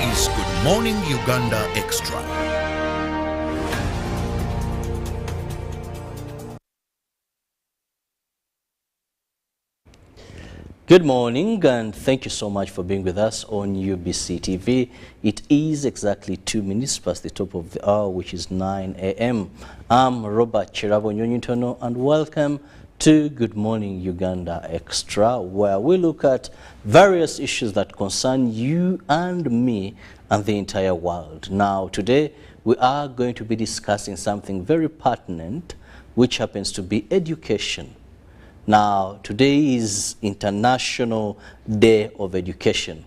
is Good Morning Uganda Extra. Good morning and thank you so much for being with us on UBC TV. It is exactly 2 minutes past the top of the hour, which is 9 a.m. I'm Robert Chirabo Nyonyitono and welcome to Good Morning Uganda Extra, where we look at various issues that concern you and me and the entire world. Now today we are going to be discussing something very pertinent, which happens to be education. Now, today is International Day of Education.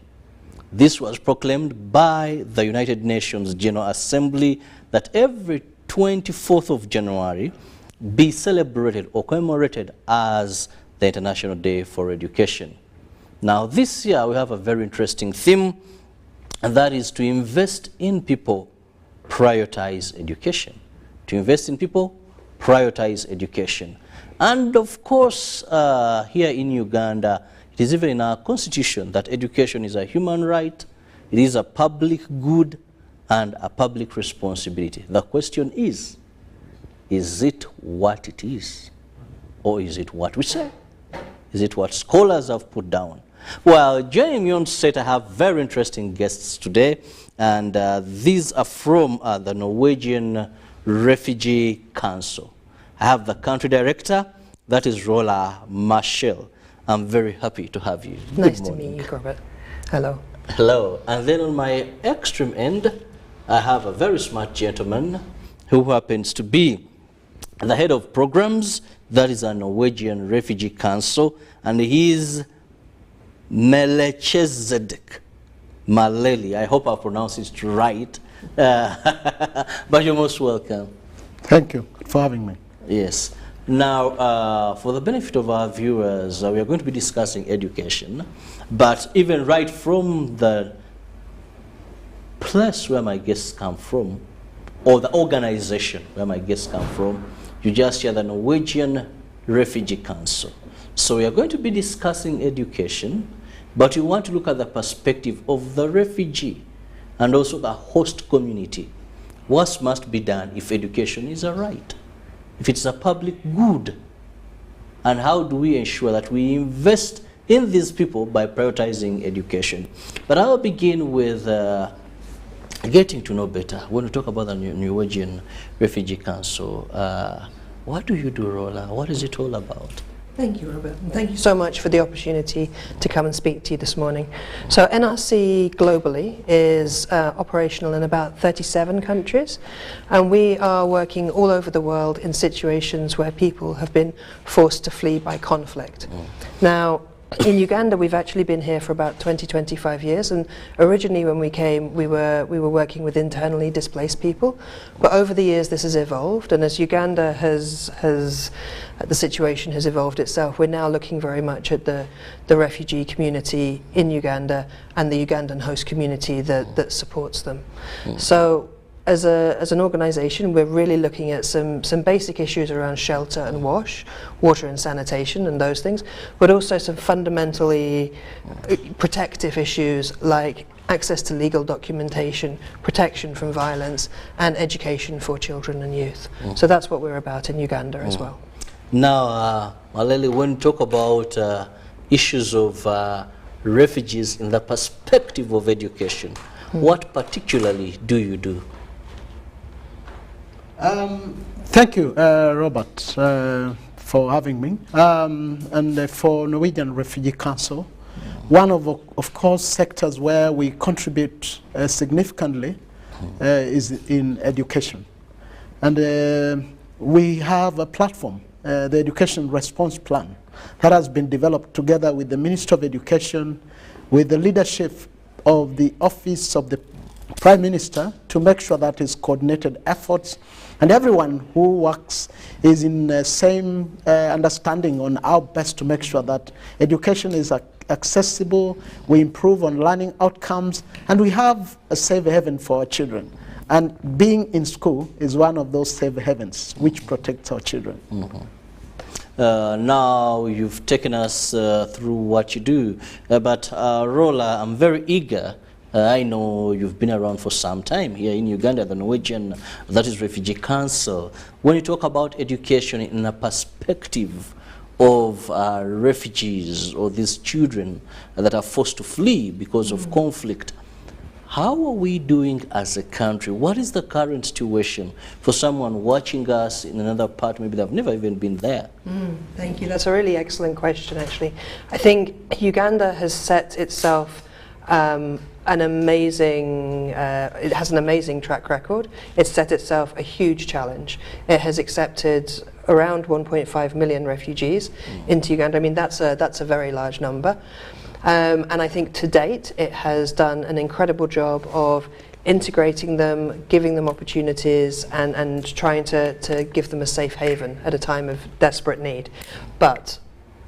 This was proclaimed by the United Nations General Assembly that every 24th of January be celebrated or commemorated as the International Day for Education. Now, this year we have a very interesting theme, and that is to invest in people, prioritize education. To invest in people, prioritize education. And of course, here in Uganda, it is even in our constitution that education is a human right, it is a public good, and a public responsibility. The question is it what it is? Or is it what we say? Is it what scholars have put down? Well, joining me on set, I have very interesting guests today, and these are from the Norwegian Refugee Council. I have the country director, that is Rola Marshall. I'm very happy to have you. Nice to meet you, Robert. Hello. Hello. And then on my extreme end, I have a very smart gentleman who happens to be the head of programs, that is a Norwegian Refugee Council, and he is Melchizedek Maleli. I hope I pronounced it right. But you're most welcome. Thank you for having me. Yes. Now, for the benefit of our viewers, we are going to be discussing education, but even right from the place where my guests come from, or the organization where my guests come from, you just hear the Norwegian Refugee Council. So we are going to be discussing education, but we want to look at the perspective of the refugee and also the host community. What must be done if education is a right? If it's a public good, and how do we ensure that we invest in these people by prioritizing education? But I'll begin with getting to know better. When we talk about the Norwegian Refugee Council, what do you do, Rola? What is it all about? Thank you, Robert. And thank you so much for the opportunity to come and speak to you this morning. So NRC globally is operational in about 37 countries, and we are working all over the world in situations where people have been forced to flee by conflict. Now, in Uganda, we've actually been here for about 20-25 years, and originally when we came, we were working with internally displaced people. But over the years, this has evolved, and as Uganda the situation has evolved itself, we're now looking very much at the refugee community in Uganda and the Ugandan host community that supports them. So, as an organisation, we're really looking at some basic issues around shelter and water and sanitation and those things, but also some fundamentally protective issues like access to legal documentation, protection from violence, and education for children and youth. So that's what we're about in Uganda as well. Now, Maleli, when you talk about issues of refugees in the perspective of education, what particularly do you do? Thank you, Robert, for having me. And for Norwegian Refugee Council, one of course sectors where we contribute significantly is in education. And we have a platform, the Education Response Plan, that has been developed together with the Ministry of Education, with the leadership of the Office of the Prime Minister, to make sure that is coordinated efforts, and everyone who works is in the same understanding on how best to make sure that education is accessible, we improve on learning outcomes, and we have a safe haven for our children. And being in school is one of those safe havens which protects our children. Now you've taken us through what you do, but Rola, I'm very eager I know you've been around for some time here in Uganda, the Norwegian, that is Refugee Council. When you talk about education in a perspective of refugees or these children that are forced to flee because of conflict, how are we doing as a country? What is the current situation for someone watching us in another part, maybe they've never even been there? Thank you. That's a really excellent question, actually. I think Uganda has set itself it has an amazing track record. It's set itself a huge challenge. It has accepted around 1.5 million refugees into Uganda. I mean, that's a very large number. And I think to date, it has done an incredible job of integrating them, giving them opportunities, and trying to give them a safe haven at a time of desperate need. But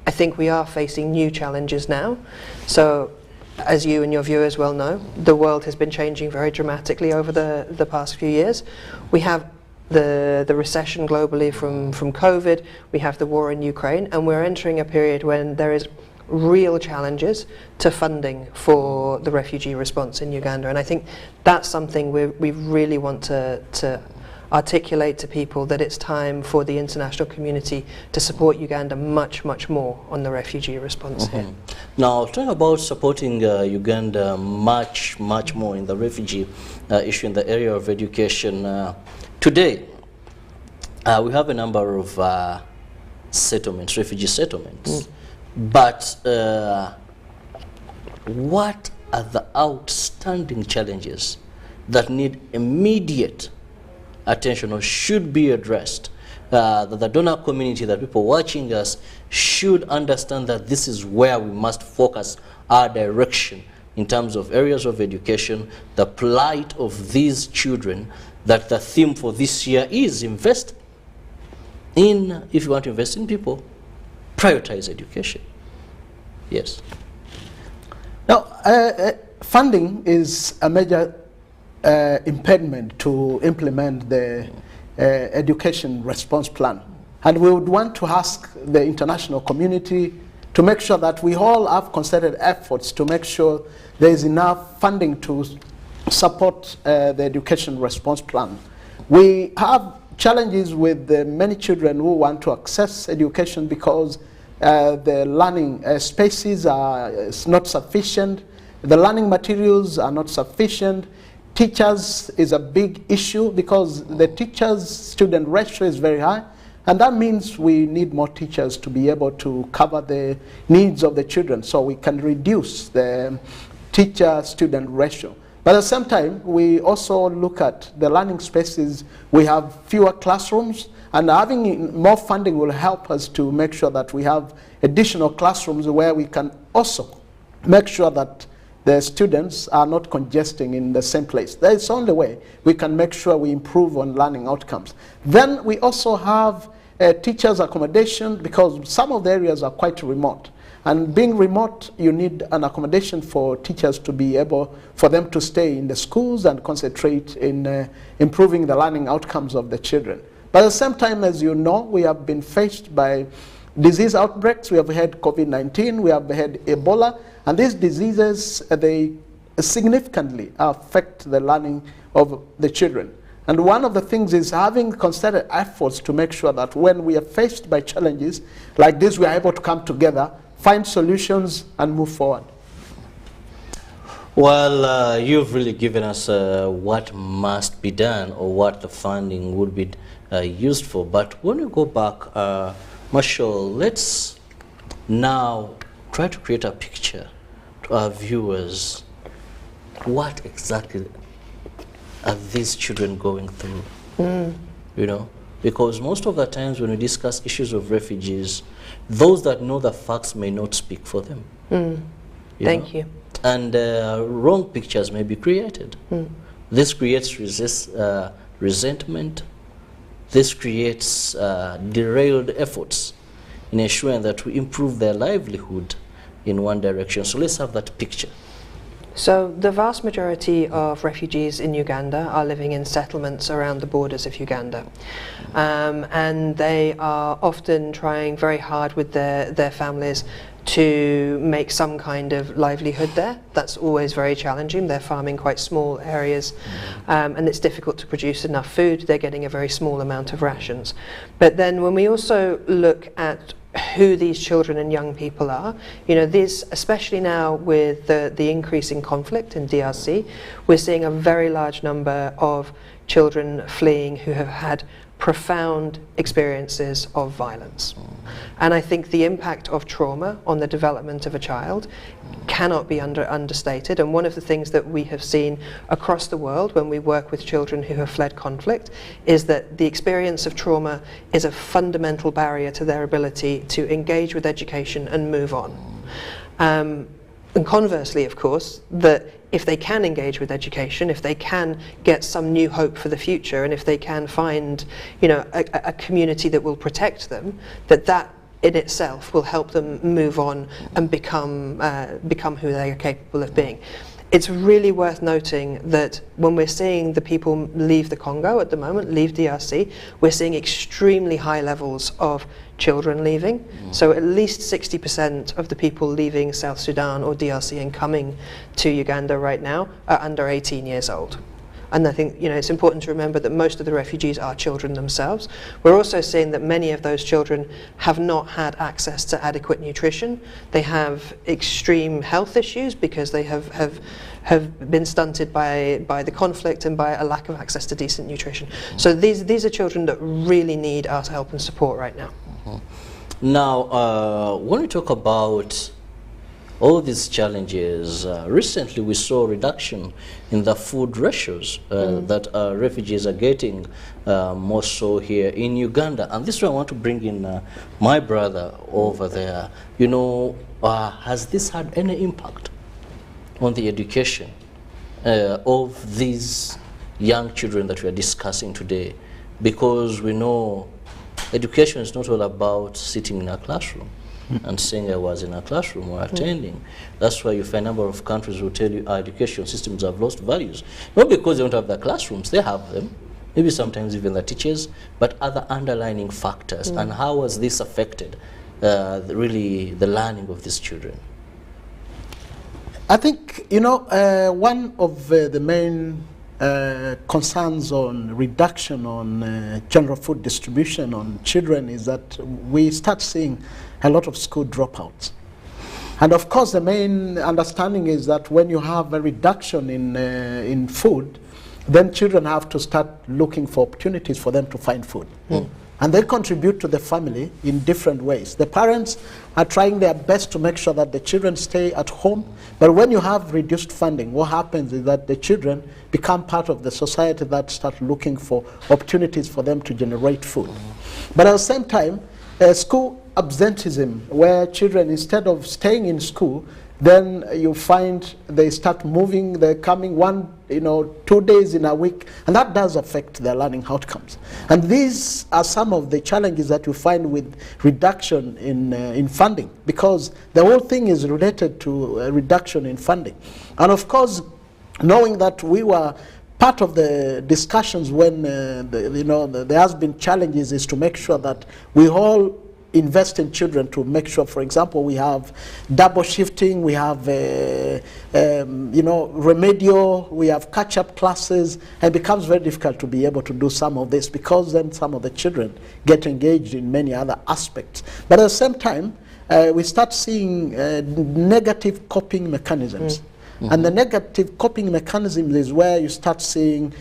I think we are facing new challenges now. So, as you and your viewers well know, the world has been changing very dramatically over the past few years. We have the recession globally from COVID, we have the war in Ukraine, and we're entering a period when there is real challenges to funding for the refugee response in Uganda. And I think that's something we really want to articulate to people, that it's time for the international community to support Uganda much, much more on the refugee response here. Now, talk about supporting Uganda much, much more in the refugee issue in the area of education. Today, we have a number of settlements, refugee settlements. But what are the outstanding challenges that need immediate attention or should be addressed? That the donor community, that people watching us should understand that this is where we must focus our direction in terms of areas of education, the plight of these children, that the theme for this year is invest in, if you want to invest in people, prioritize education. Yes. Now, funding is a major impediment to implement the education response plan. And we would want to ask the international community to make sure that we all have concerted efforts to make sure there is enough funding to support the education response plan. We have challenges with many children who want to access education because the learning spaces are not sufficient, the learning materials are not sufficient. Teachers is a big issue because the teachers-student ratio is very high, and that means we need more teachers to be able to cover the needs of the children so we can reduce the teacher-student ratio. But at the same time, we also look at the learning spaces. We have fewer classrooms, and having more funding will help us to make sure that we have additional classrooms where we can also make sure that the students are not congesting in the same place. That is the only way we can make sure we improve on learning outcomes. Then we also have teachers' accommodation, because some of the areas are quite remote. And being remote, you need an accommodation for teachers to be able, for them to stay in the schools and concentrate in improving the learning outcomes of the children. But at the same time, as you know, we have been faced by disease outbreaks. We have had COVID-19, we have had Ebola, and these diseases, they significantly affect the learning of the children. And one of the things is having concerted efforts to make sure that when we are faced by challenges like this, we are able to come together, find solutions, and move forward. Well, you've really given us what must be done or what the funding would be used for. But when we go back, Marshall, let's now try to create a picture to our viewers. What exactly are these children going through? You know, because most of the times when we discuss issues of refugees, those that know the facts may not speak for them. Thank you. And wrong pictures may be created. This creates resentment. This creates derailed efforts in ensuring that we improve their livelihood in one direction. So let's have that picture. So the vast majority of refugees in Uganda are living in settlements around the borders of Uganda. And they are often trying very hard with their families to make some kind of livelihood there. That's always very challenging. They're farming quite small areas, and it's difficult to produce enough food. They're getting a very small amount of rations. But then when we also look at who these children and young people are, you know, these, especially now with the increasing conflict in DRC, we're seeing a very large number of children fleeing who have had profound experiences of violence. And I think the impact of trauma on the development of a child cannot be understated. And one of the things that we have seen across the world when we work with children who have fled conflict is that the experience of trauma is a fundamental barrier to their ability to engage with education and move on. And conversely, of course, that if they can engage with education, if they can get some new hope for the future, and if they can find, you know, a community that will protect them, that in itself will help them move on and become who they are capable of being. It's really worth noting that when we're seeing the people leave the Congo at the moment, leave DRC, we're seeing extremely high levels of children leaving. So at least 60% of the people leaving South Sudan or DRC and coming to Uganda right now are under 18 years old. And I think, you know, it's important to remember that most of the refugees are children themselves. We're also seeing that many of those children have not had access to adequate nutrition. They have extreme health issues because they have been stunted by the conflict and by a lack of access to decent nutrition. So these are children that really need our help and support right now. Now, when we talk about all these challenges, recently we saw a reduction in the food ratios that refugees are getting, more so here in Uganda. And this is why I want to bring in my brother over there. You know, has this had any impact on the education of these young children that we are discussing today? Because we know education is not all about sitting in a classroom and saying I was in a classroom or attending. That's why you find a number of countries will tell you our education systems have lost values. Not because they don't have the classrooms, they have them, maybe sometimes even the teachers, but other underlying factors. And how has this affected really the learning of these children? I think, you know, one of the main concerns on reduction on general food distribution on children is that we start seeing a lot of school dropouts. And of course the main understanding is that when you have a reduction in food, then children have to start looking for opportunities for them to find food. And they contribute to the family in different ways. The parents are trying their best to make sure that the children stay at home. But when you have reduced funding, what happens is that the children become part of the society that start looking for opportunities for them to generate food. But at the same time, school absenteeism, where children, instead of staying in school, then you find they start moving, they're coming 2 days in a week, and that does affect their learning outcomes. And these are some of the challenges that you find with reduction in funding, because the whole thing is related to a reduction in funding. And of course, knowing that we were part of the discussions when there has been challenges, is to make sure that we all invest in children, to make sure, for example, we have double shifting, we have remedial, we have catch-up classes, and it becomes very difficult to be able to do some of this, because then some of the children get engaged in many other aspects. But at the same time, we start seeing negative coping mechanisms. And the negative coping mechanism is where you start seeing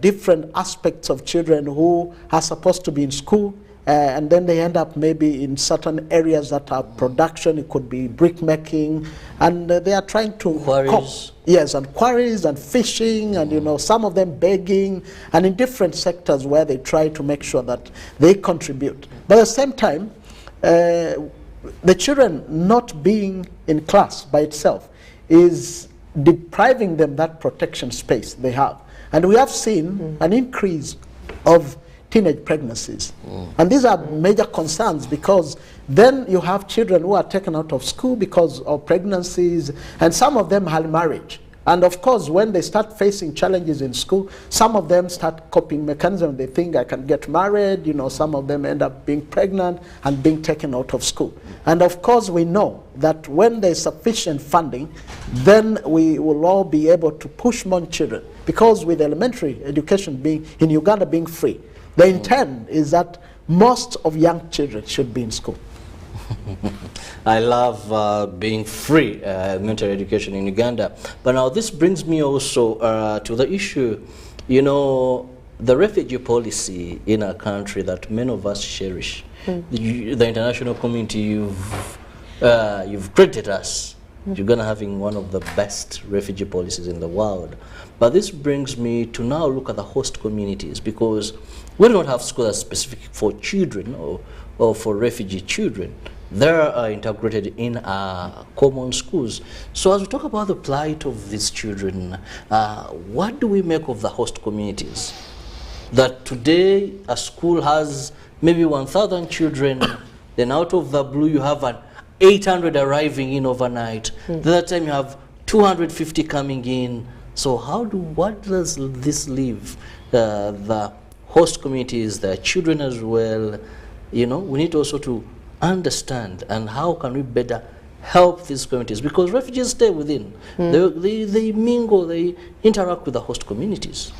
different aspects of children who are supposed to be in school, and then they end up maybe in certain areas that are production. It could be brick making, and they are trying to quarries. Yes, and quarries and fishing, and some of them begging, and in different sectors where they try to make sure that they contribute. But at the same time, the children not being in class by itself is depriving them that protection space they have. And we have seen an increase of teenage pregnancies. And these are major concerns, because then you have children who are taken out of school because of pregnancies, and some of them have marriage. And of course, when they start facing challenges in school, some of them start coping mechanisms. They think I can get married, you know, some of them end up being pregnant and being taken out of school. And of course, we know that when there's sufficient funding, then we will all be able to push more children. Because with elementary education being in Uganda being free, the intent is that most of young children should be in school. I love being free elementary education in Uganda. But now this brings me also to the issue, you know, the refugee policy in our country that many of us cherish. The international community, you've credited us. Uganda having one of the best refugee policies in the world. But this brings me to now look at the host communities, because we don't have schools specific for children or for refugee children. They are integrated in our common schools. So as we talk about the plight of these children, what do we make of the host communities? That today a school has maybe 1,000 children, then out of the blue you have 800 arriving in overnight. The other time you have 250 coming in. So what does this leave the host communities, the children as well? You know, we need also to understand, and how can we better help these communities, because refugees stay within. They mingle, they interact with the host communities.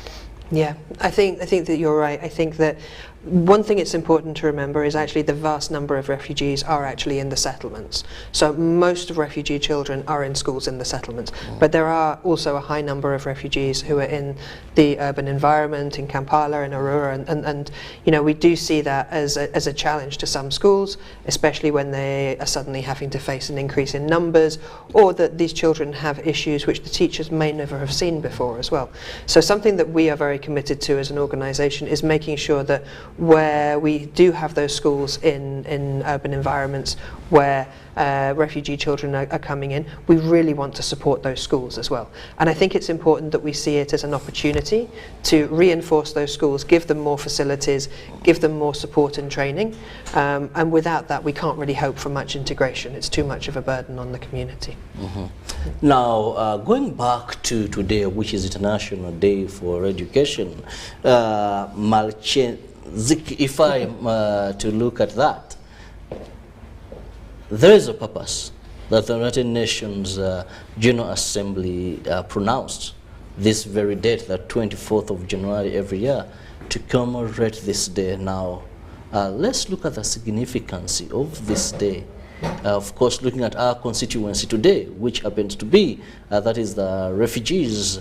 Yeah, I think that you're right. I think that one thing it's important to remember is actually the vast number of refugees are actually in the settlements. So most of refugee children are in schools in the settlements, but there are also a high number of refugees who are in the urban environment, in Kampala and Arua, and you know, we do see that as a challenge to some schools, especially when they are suddenly having to face an increase in numbers, or that these children have issues which the teachers may never have seen before as well. So something that we are very committed to as an organisation is making sure that where we do have those schools in urban environments where refugee children are coming in, we really want to support those schools as well. And I think it's important that we see it as an opportunity to reinforce those schools, give them more facilities, give them more support and training, and without that we can't really hope for much integration. It's too much of a burden on the community. Now, going back to today, which is International Day for Education, if I am to look at that, there is a purpose that the United Nations General Assembly pronounced this very date, the 24th of January every year, to commemorate this day. Now, let's look at the significance of this day. Of course, looking at our constituency today, which happens to be, that is the refugees.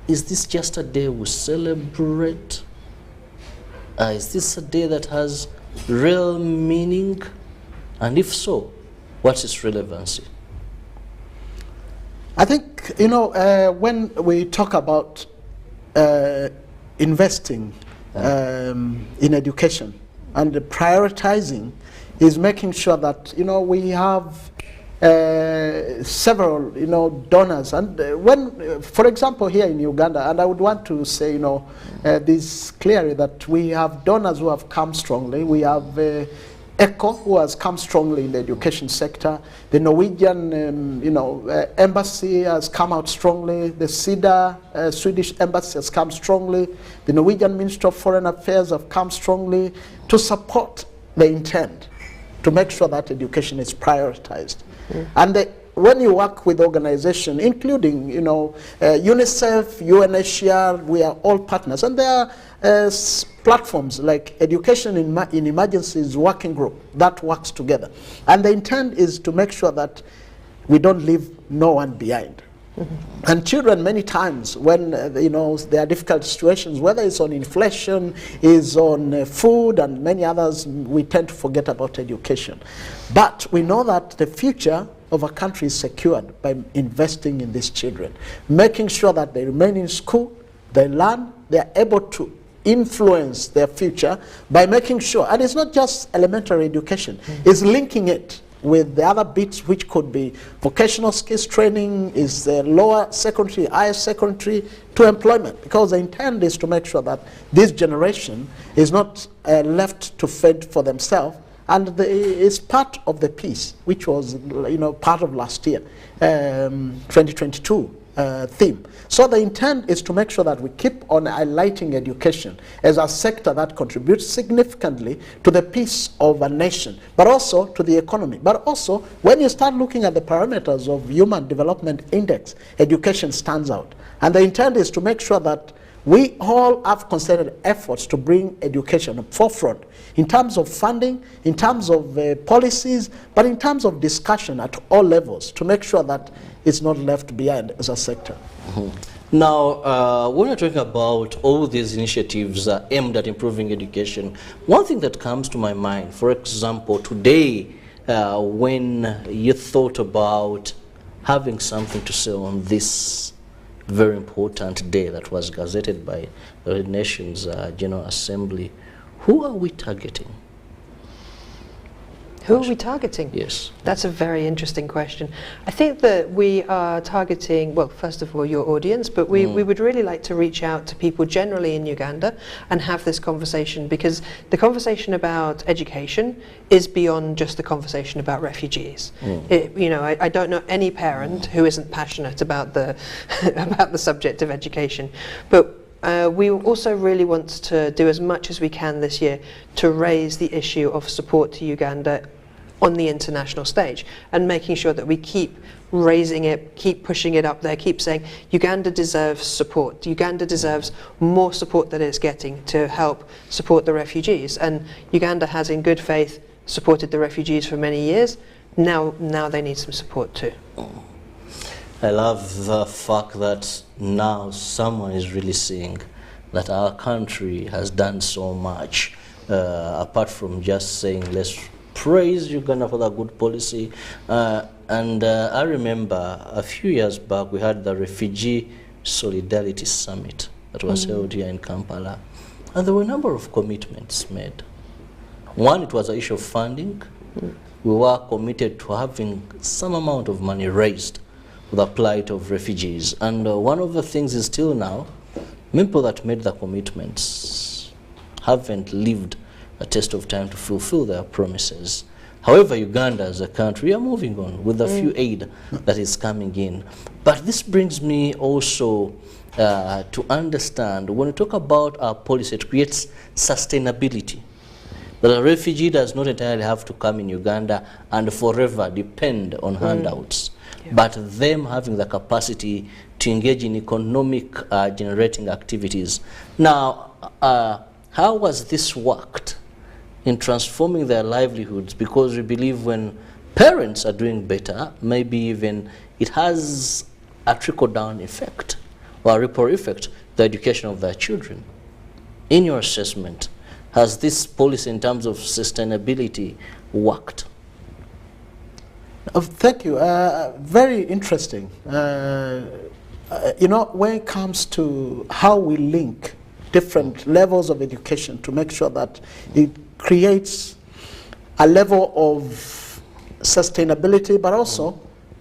Is this just a day we celebrate? Is this a day that has real meaning? And if so, what's its relevancy? I think, you know, when we talk about investing in education and prioritizing, is making sure that, you know, we have several, you know, donors. And when, for example, here in Uganda, and I would want to say, you know, this clearly, that we have donors who have come strongly. We have ECHO, who has come strongly in the education sector. The Norwegian, you know, embassy has come out strongly. The SIDA, Swedish embassy, has come strongly. The Norwegian Ministry of Foreign Affairs have come strongly to support the intent to make sure that education is prioritized. And when you work with organizations, including, you know, UNICEF, UNHCR, we are all partners. And there are platforms like Education in Emergencies Working Group that works together. And the intent is to make sure that we don't leave no one behind. And children, many times, when you know, there are difficult situations, whether it's on inflation, is on food and many others, we tend to forget about education. But we know that the future of a country is secured by investing in these children, making sure that they remain in school, they learn, they are able to influence their future by making sure, and it's not just elementary education, it's linking it with the other bits, which could be vocational skills training, is the lower secondary, higher secondary, to employment, because the intent is to make sure that this generation is not left to fend for themselves, and it's part of the peace, which was, you know, part of last year, 2022, theme. So the intent is to make sure that we keep on highlighting education as a sector that contributes significantly to the peace of a nation, but also to the economy. But also, when you start looking at the parameters of Human Development Index, education stands out. And the intent is to make sure that we all have concerted efforts to bring education up forefront in terms of funding, in terms of policies, but in terms of discussion at all levels to make sure that it's not left behind as a sector. Now, when we're talking about all these initiatives aimed at improving education, one thing that comes to my mind, for example, today, when you thought about having something to say on this very important day that was gazetted by the United Nations General Assembly, who are we targeting? Who are we targeting? Yes. That's a very interesting question. I think that we are targeting, well, first of all, your audience, but we would really like to reach out to people generally in Uganda and have this conversation, because the conversation about education is beyond just the conversation about refugees. You know, I don't know any parent who isn't passionate about the, about the subject of education. But we also really want to do as much as we can this year to raise the issue of support to Uganda on the international stage, and making sure that we keep raising it, keep pushing it up there, keep saying Uganda deserves support. Uganda deserves more support than it's getting to help support the refugees. And Uganda has, in good faith, supported the refugees for many years. Now they need some support too. I love the fact that now someone is really seeing that our country has done so much, apart from just saying let's praise Uganda for the good policy. And I remember a few years back we had the Refugee Solidarity Summit that was held here in Kampala. And there were a number of commitments made. One, it was an issue of funding. We were committed to having some amount of money raised for the plight of refugees. And one of the things is still now, people that made the commitments haven't lived a test of time to fulfill their promises. However, Uganda as a country are moving on with the few aid that is coming in. But this brings me also to understand, when we talk about our policy, it creates sustainability. That a refugee does not entirely have to come in Uganda and forever depend on handouts, but them having the capacity to engage in economic generating activities. Now, how has this worked in transforming their livelihoods? Because we believe when parents are doing better, maybe even it has a trickle-down effect or a ripple effect to the education of their children. In your assessment, has this policy in terms of sustainability worked? Thank you. Very interesting. You know, when it comes to how we link different levels of education to make sure that it creates a level of sustainability, but also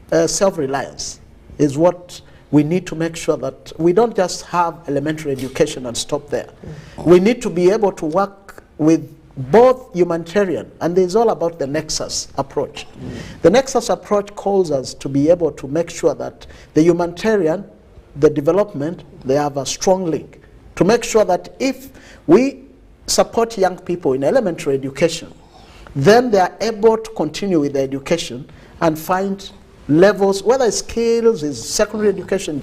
self-reliance, is what we need to make sure that we don't just have elementary education and stop there. We need to be able to work with both humanitarian, and it's all about the nexus approach. The nexus approach calls us to be able to make sure that the humanitarian, the development, they have a strong link. To make sure that if we support young people in elementary education, then they are able to continue with their education and find levels, whether it's skills, it's secondary education,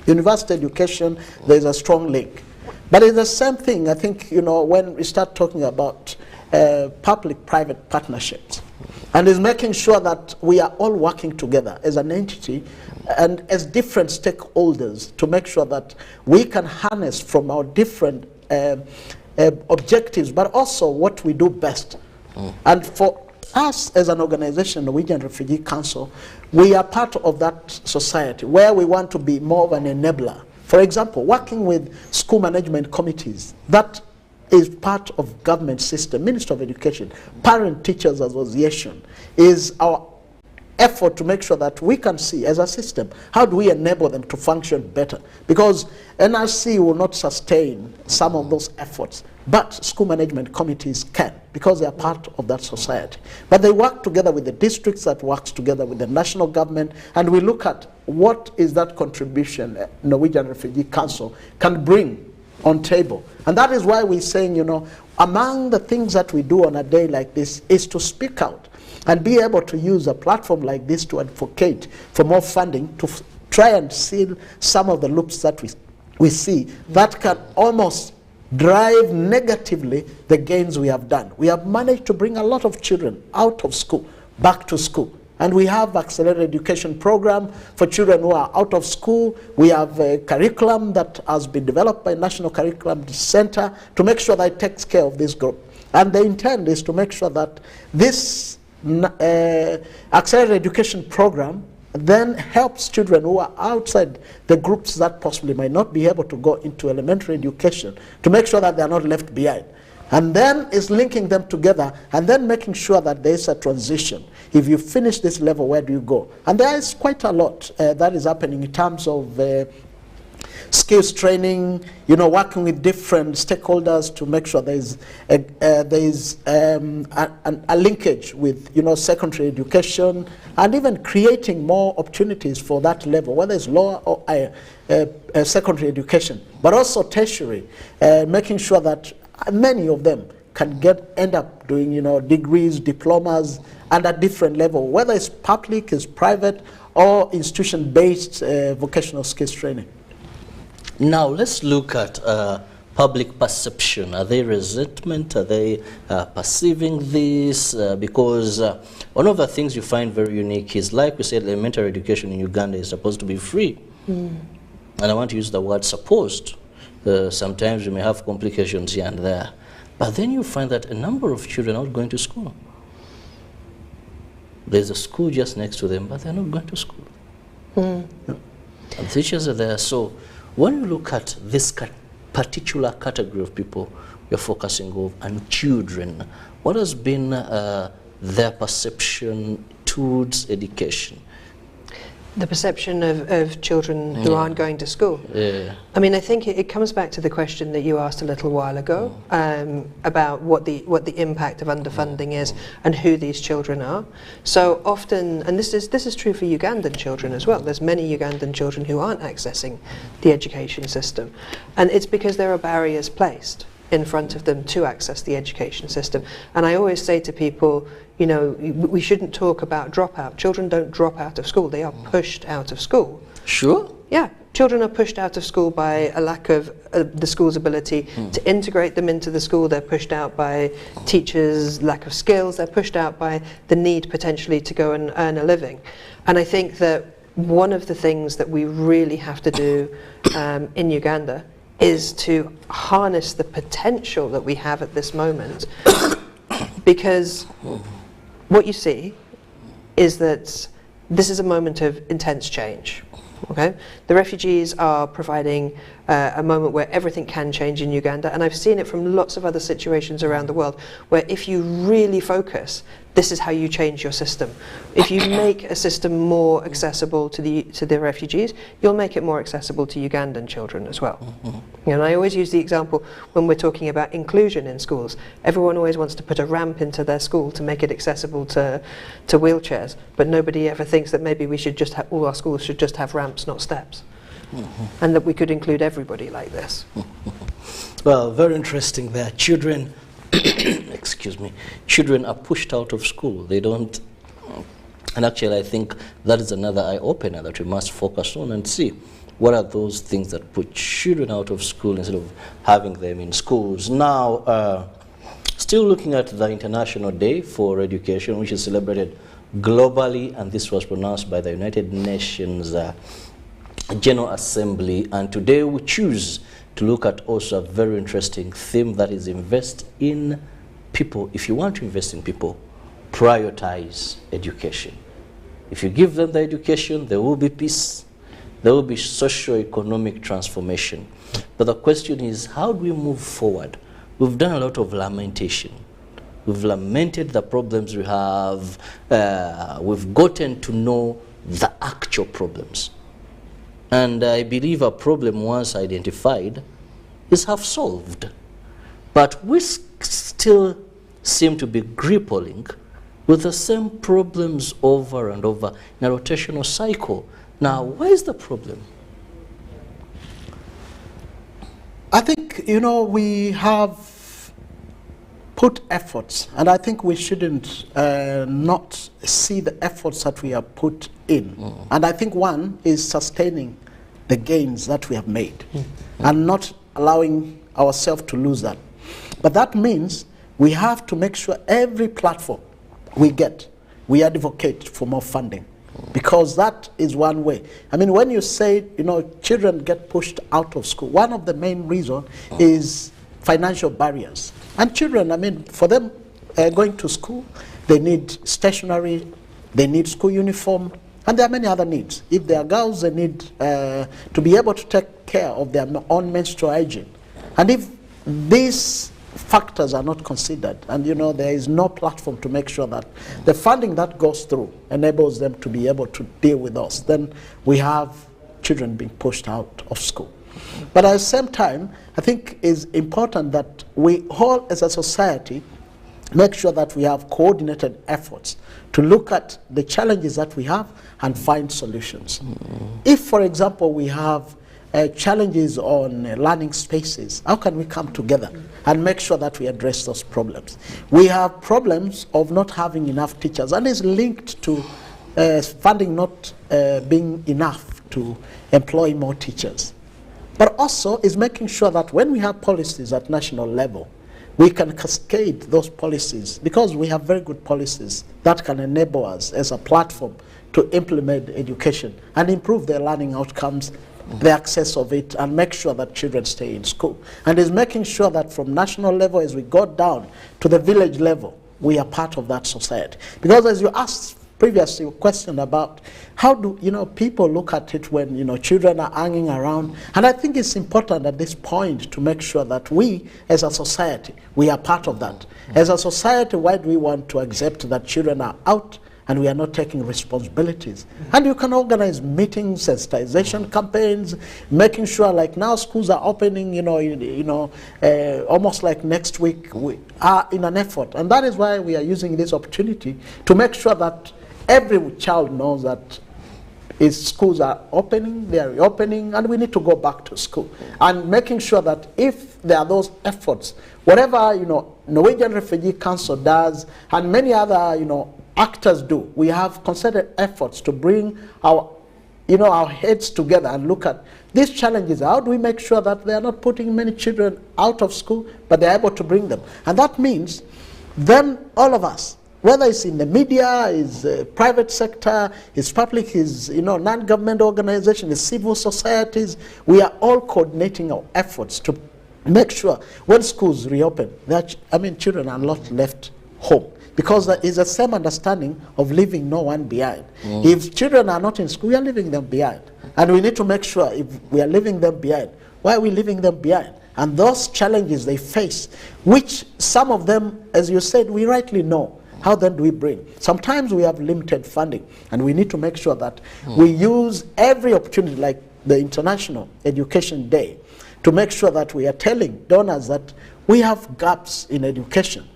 university education, there's a strong link. But it's the same thing, I think, you know, when we start talking about public-private partnerships, and is making sure that we are all working together as an entity and as different stakeholders to make sure that we can harness from our different objectives, but also what we do best. And for us as an organization, Norwegian Refugee Council, we are part of that society where we want to be more of an enabler. For example, working with school management committees, that is part of government system. Minister of Education, Parent Teachers Association is our effort to make sure that we can see as a system, how do we enable them to function better? Because NRC will not sustain some of those efforts, but school management committees can, because they are part of that society. But they work together with the districts, that works together with the national government, and we look at what is that contribution Norwegian Refugee Council can bring on table. And that is why we're saying, you know, among the things that we do on a day like this is to speak out and be able to use a platform like this to advocate for more funding to try and seal some of the loops that we see that can almost drive negatively the gains we have done. We have managed to bring a lot of children out of school, back to school. And we have accelerated education program for children who are out of school. We have a curriculum that has been developed by National Curriculum Center to make sure that it takes care of this group. And the intent is to make sure that this accelerated education program then helps children who are outside the groups that possibly might not be able to go into elementary education to make sure that they are not left behind. And then is linking them together and then making sure that there is a transition. If you finish this level, where do you go? And there is quite a lot that is happening in terms of skills training, you know, working with different stakeholders to make sure there is a linkage with, you know, secondary education, and even creating more opportunities for that level, whether it's lower or secondary education, but also tertiary, making sure that many of them can end up doing, you know, degrees, diplomas, and at different level, whether it's public, it's private, or institution-based vocational skills training. Now let's look at public perception. Are they resentment? Are they perceiving this? Because one of the things you find very unique is, like we said, elementary education in Uganda is supposed to be free. And I want to use the word supposed. Sometimes you may have complications here and there. But then you find that a number of children are not going to school. There's a school just next to them, but they're not going to school. And teachers are there. So when you look at this particular category of people you're focusing on, and children, what has been their perception towards education? The perception of children who aren't going to school. I mean, I think it comes back to the question that you asked a little while ago about what the impact of underfunding is and who these children are. So often, and this is true for Ugandan children as well, there's many Ugandan children who aren't accessing the education system, and it's because there are barriers placed in front of them to access the education system. And I always say to people, you know, we shouldn't talk about dropout. Children don't drop out of school, they are pushed out of school. Sure. Yeah, children are pushed out of school by a lack of the school's ability to integrate them into the school. They're pushed out by teachers' lack of skills. They're pushed out by the need potentially to go and earn a living. And I think that one of the things that we really have to do in Uganda is to harness the potential that we have at this moment, because what you see is that this is a moment of intense change. Okay? The refugees are providing a moment where everything can change in Uganda, and I've seen it from lots of other situations around the world where if you really focus, this is how you change your system. If you make a system more accessible to the refugees, you'll make it more accessible to Ugandan children as well. And I always use the example when we're talking about inclusion in schools. Everyone always wants to put a ramp into their school to make it accessible to wheelchairs, but nobody ever thinks that maybe we should just have, all our schools should just have ramps, not steps. And that we could include everybody like this. Well, very interesting there. Children, excuse me, children are pushed out of school. They don't, and actually I think that is another eye-opener that we must focus on and see what are those things that put children out of school instead of having them in schools. Now, still looking at the International Day for Education, which is celebrated globally, and this was pronounced by the United Nations General Assembly, and today we choose to look at also a very interesting theme, that is invest in people. If you want to invest in people, prioritize education. If you give them the education, there will be peace, there will be socio-economic transformation. But the question is, how do we move forward? We've done a lot of lamentation. We've lamented the problems we have. We've gotten to know the actual problems. And I believe a problem once identified is half solved. But we still seem to be grappling with the same problems over and over in a rotational cycle. Now, where is the problem? I think, you know, we have put efforts, and I think we shouldn't not see the efforts that we have put in. And I think one is sustaining the gains that we have made and not allowing ourselves to lose that. But that means we have to make sure every platform we get, we advocate for more funding, because that is one way. I mean, when you say, you know, children get pushed out of school, one of the main reasons is financial barriers. And children, I mean, for them going to school, they need stationery, they need school uniform, and there are many other needs. If they are girls, they need to be able to take care of their own menstrual hygiene. And if these factors are not considered, and you know, there is no platform to make sure that the funding that goes through enables them to be able to deal with us, then we have children being pushed out of school. But at the same time, I think it's important that we all as a society make sure that we have coordinated efforts to look at the challenges that we have and find solutions. If, for example, we have challenges on learning spaces, how can we come together and make sure that we address those problems? We have problems of not having enough teachers, and it's linked to funding not being enough to employ more teachers. But also is making sure that when we have policies at national level, we can cascade those policies, because we have very good policies that can enable us as a platform to implement education and improve their learning outcomes, the access of it, and make sure that children stay in school. And is making sure that from national level, as we go down to the village level, we are part of that society. Because as you asked previously a question about how do, you know, people look at it when, you know, children are hanging around. And I think it's important at this point to make sure that we as a society, we are part of that. As a society, why do we want to accept that children are out and we are not taking responsibilities? And you can organize meetings, sensitization campaigns, making sure, like now schools are opening, almost like next week, we are in an effort. And that is why we are using this opportunity to make sure that every child knows that its schools are opening, they are reopening, and we need to go back to school. And making sure that if there are those efforts, whatever, you know, Norwegian Refugee Council does, and many other, you know, actors do, we have concerted efforts to bring our, you know, our heads together and look at these challenges. How do we make sure that they are not putting many children out of school, but they're able to bring them? And that means then all of us, whether it's in the media, is private sector, is public, is, you know, non-government organizations, is civil societies, we are all coordinating our efforts to make sure when schools reopen, that, I mean, children are not left home. Because there is the same understanding of leaving no one behind. If children are not in school, we are leaving them behind. And we need to make sure if we are leaving them behind, why are we leaving them behind? And those challenges they face, which some of them, as you said, we rightly know. How then do we bring? Sometimes we have limited funding, and we need to make sure that we use every opportunity, like the International Education Day, to make sure that we are telling donors that we have gaps in education.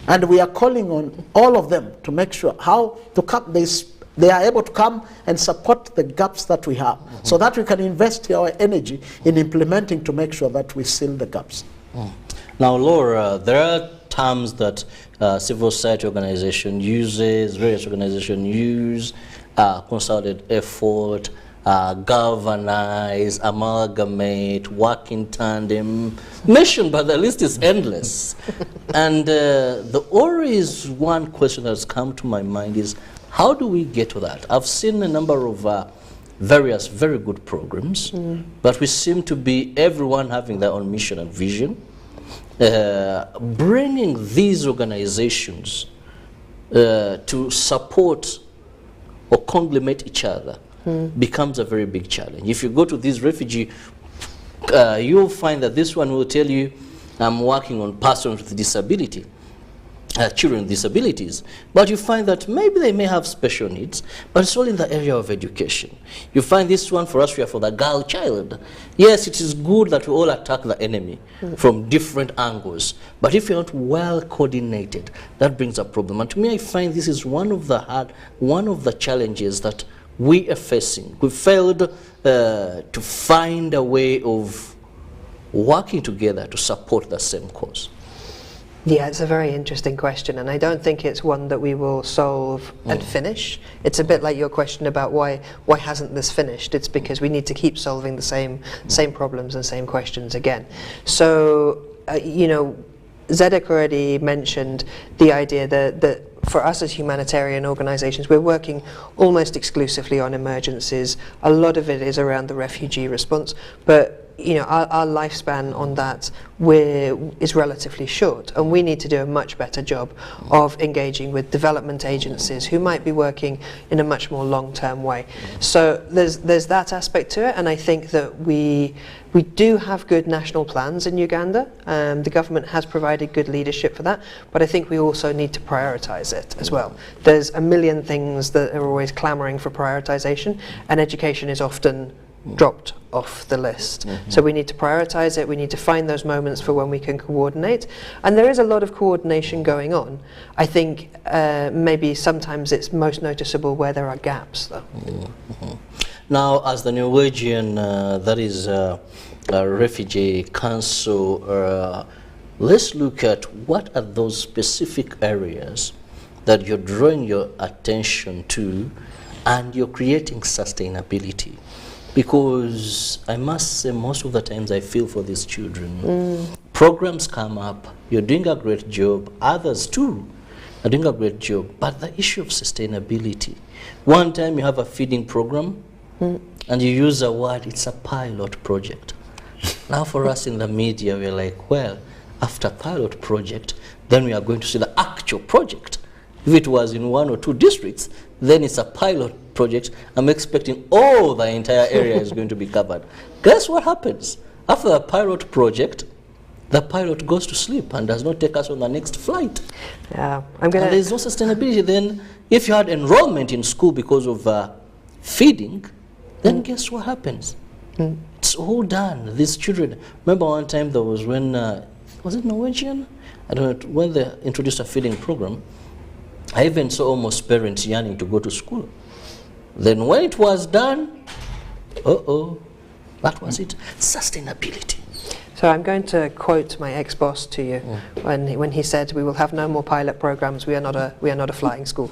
And we are calling on all of them to make sure how to come, they are able to come and support the gaps that we have, so that we can invest our energy in implementing to make sure that we fill the gaps. Now, Laura, there are terms that civil society organization uses, various organizations use, concerted effort, galvanize, amalgamate, work in tandem, mentioned, but the list is endless. And the always one question that's come to my mind is, how do we get to that? I've seen a number of various very good programs, but we seem to be everyone having their own mission and vision. Bringing these organizations to support or conglomerate each other becomes a very big challenge. If you go to these refugee, you'll find that this one will tell you, I'm working on persons with disability. children with disabilities, but you find that maybe they may have special needs, but it's all in the area of education. You find this one for us, we are for the girl child. Yes, it is good that we all attack the enemy from different angles, but if you're not well coordinated, that brings a problem. And to me, I find this is one of the challenges that we are facing. We failed to find a way of working together to support the same cause. Yeah, it's a very interesting question, and I don't think it's one that we will solve and finish. It's a bit like your question about why hasn't this finished? It's because we need to keep solving the same problems and same questions again. So, you know, Zedek already mentioned the idea that for us as humanitarian organizations, we're working almost exclusively on emergencies. A lot of it is around the refugee response, but you know, our lifespan on that is relatively short, and we need to do a much better job of engaging with development agencies who might be working in a much more long-term way. So there's that aspect to it, and I think that we do have good national plans in Uganda. The government has provided good leadership for that, but I think we also need to prioritize it as well. There's a million things that are always clamoring for prioritization, and education is often dropped off the list. So we need to prioritize it, we need to find those moments for when we can coordinate, and there is a lot of coordination going on. I think maybe sometimes it's most noticeable where there are gaps though. Now, as the Norwegian, that is Refugee Council, let's look at what are those specific areas that you're drawing your attention to and you're creating sustainability. Because I must say, most of the times I feel for these children. Programs come up, you're doing a great job, others too are doing a great job, but the issue of sustainability. One time you have a feeding program, and you use a word, it's a pilot project. Now for us in the media, we're like, well, after pilot project, then we are going to see the actual project. If it was in 1 or 2 districts, then it's a pilot project. I'm expecting all the entire area is going to be covered. Guess what happens? After the pilot project, the pilot goes to sleep and does not take us on the next flight. Yeah, and there's no sustainability. Then if you had enrollment in school because of feeding, then guess what happens? It's all done. These children, remember one time there was when, was it Norwegian? I don't know, when they introduced a feeding program, I even saw almost parents yearning to go to school. Then when it was done, that was it. Sustainability. So I'm going to quote my ex-boss to you when he said, "We will have no more pilot programs. We are not a flying school."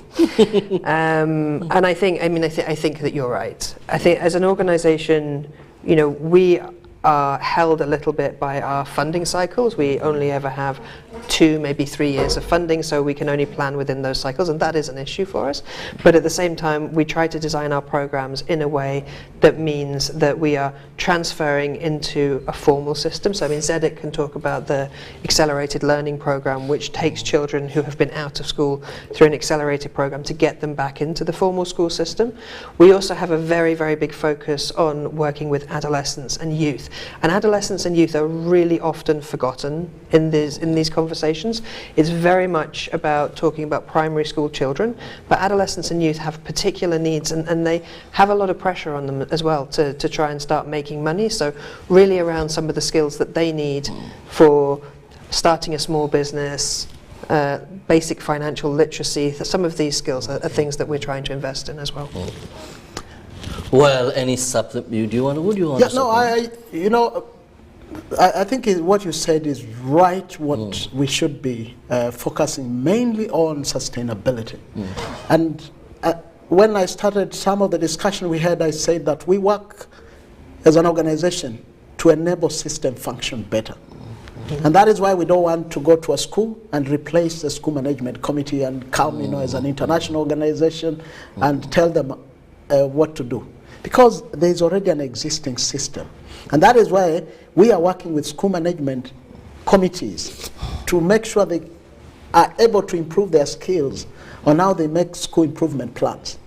And I think that you're right. I think as an organisation, you know, we are held a little bit by our funding cycles. We only ever have 2, maybe 3 years of funding, so we can only plan within those cycles, and that is an issue for us. But at the same time, we try to design our programs in a way that means that we are transferring into a formal system. So I mean, Zedek can talk about the accelerated learning program, which takes children who have been out of school through an accelerated program to get them back into the formal school system. We also have a very, very big focus on working with adolescents and youth. And adolescents and youth are really often forgotten in these conversations. It's very much about talking about primary school children, but adolescents and youth have particular needs, and they have a lot of pressure on them as well to try and start making money. So really around some of the skills that they need for starting a small business, basic financial literacy, some of these skills are things that we're trying to invest in as well. Well, any would you want to I think what you said is right, what we should be focusing mainly on sustainability. And when I started some of the discussion we had, I said that we work as an organization to enable system function better. And that is why we don't want to go to a school and replace the school management committee and come, as an international organization and tell them what to do. Because there's already an existing system. And that is why we are working with school management committees to make sure they are able to improve their skills on how they make school improvement plans.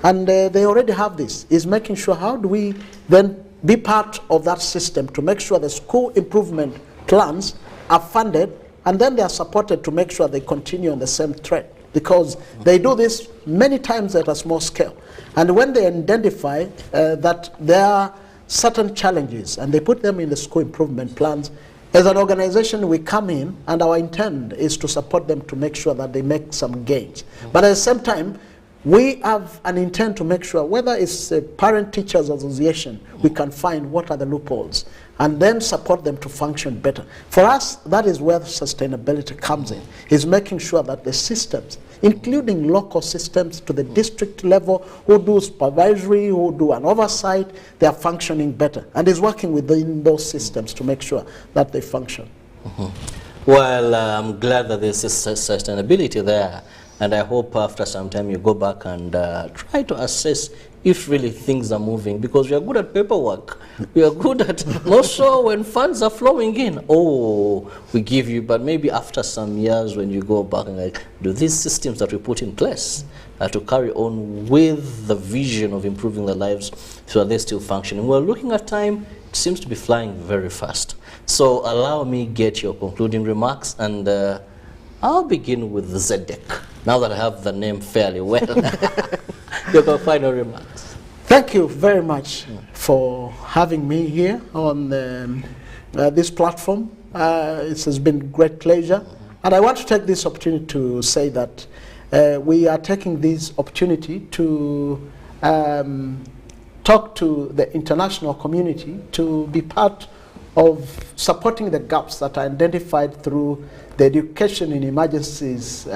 And they already have this, is making sure how do we then be part of that system to make sure the school improvement plans are funded and then they are supported to make sure they continue on the same thread, because they do this many times at a small scale. And when they identify that there are certain challenges and they put them in the school improvement plans, as an organization we come in and our intent is to support them to make sure that they make some gains. But at the same time, we have an intent to make sure, whether it's a parent-teachers association, we can find what are the loopholes and then support them to function better. For us, that is where sustainability comes in, is making sure that the systems, including local systems to the district level, who do supervisory, who do an oversight, they are functioning better, and is working within those systems to make sure that they function. Well, I'm glad that there's sustainability there. And I hope after some time you go back and try to assess if really things are moving, because we are good at paperwork. We are good at also when funds are flowing in. Oh, we give you, but maybe after some years when you go back and like, do these systems that we put in place to carry on with the vision of improving their lives, so are they still functioning? Well, looking at time, it seems to be flying very fast. So allow me get your concluding remarks, and I'll begin with Zedek, now that I have the name fairly well. Your final remarks. Thank you very much for having me here on this platform. It has been a great pleasure. And I want to take this opportunity to say that we are taking this opportunity to talk to the international community to be part of supporting the gaps that are identified through the Education in Emergencies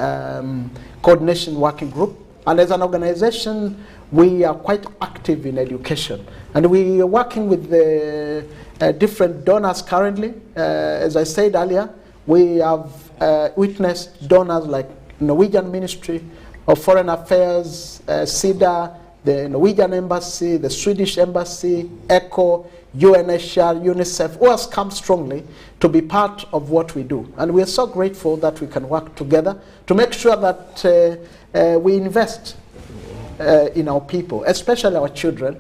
Coordination Working Group. And as an organization, we are quite active in education. And we are working with the different donors currently. As I said earlier, we have witnessed donors like Norwegian Ministry of Foreign Affairs, SIDA, the Norwegian Embassy, the Swedish Embassy, ECHO, UNHCR, UNICEF, who has come strongly to be part of what we do. And we are so grateful that we can work together to make sure that we invest in our people, especially our children.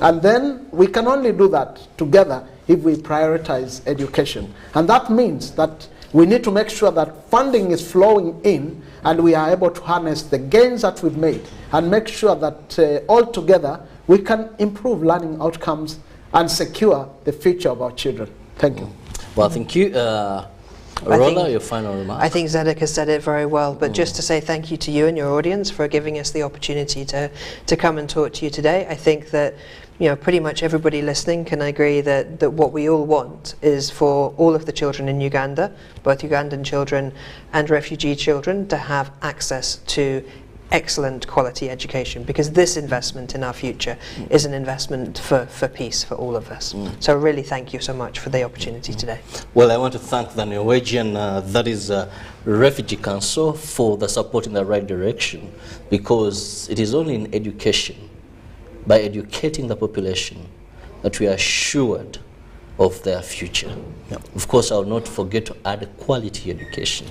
And then we can only do that together if we prioritize education. And that means that we need to make sure that funding is flowing in and we are able to harness the gains that we've made and make sure that all together we can improve learning outcomes and secure the future of our children. Thank you. Well, thank you. Rola, your final remarks. I think Zedek has said it very well, but just to say thank you to you and your audience for giving us the opportunity to come and talk to you today. I think that pretty much everybody listening can agree that what we all want is for all of the children in Uganda, both Ugandan children and refugee children, to have access to excellent quality education, because this investment in our future is an investment for peace for all of us. So really thank you so much for the opportunity today. Well, I want to thank the Norwegian, that is Refugee Council, for the support in the right direction, because it is only in education, by educating the population, that we are assured of their future. Of course, I will not forget to add quality education.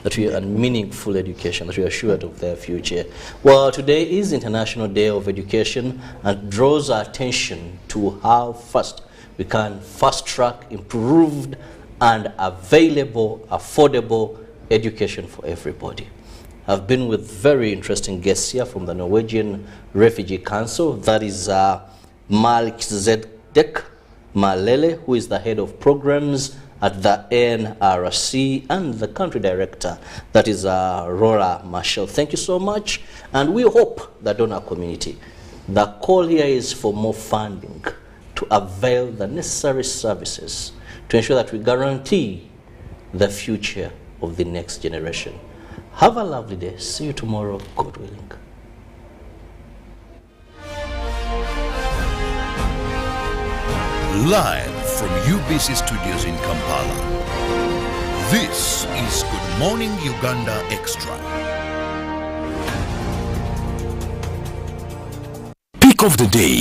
That we are meaningful education, that we are assured of their future. Well, today is International Day of Education and draws our attention to how fast we can fast-track improved and available, affordable education for everybody. I've been with very interesting guests here from the Norwegian Refugee Council. That is Zedek Malele, who is the head of programs at the NRC, and the country director, that is Rora Marshall. Thank you so much, and we hope that donor community, the call here is for more funding to avail the necessary services to ensure that we guarantee the future of the next generation. Have a lovely day. See you tomorrow, God willing. Live from UBC Studios in Kampala, this is Good Morning Uganda Extra. Pick of the day.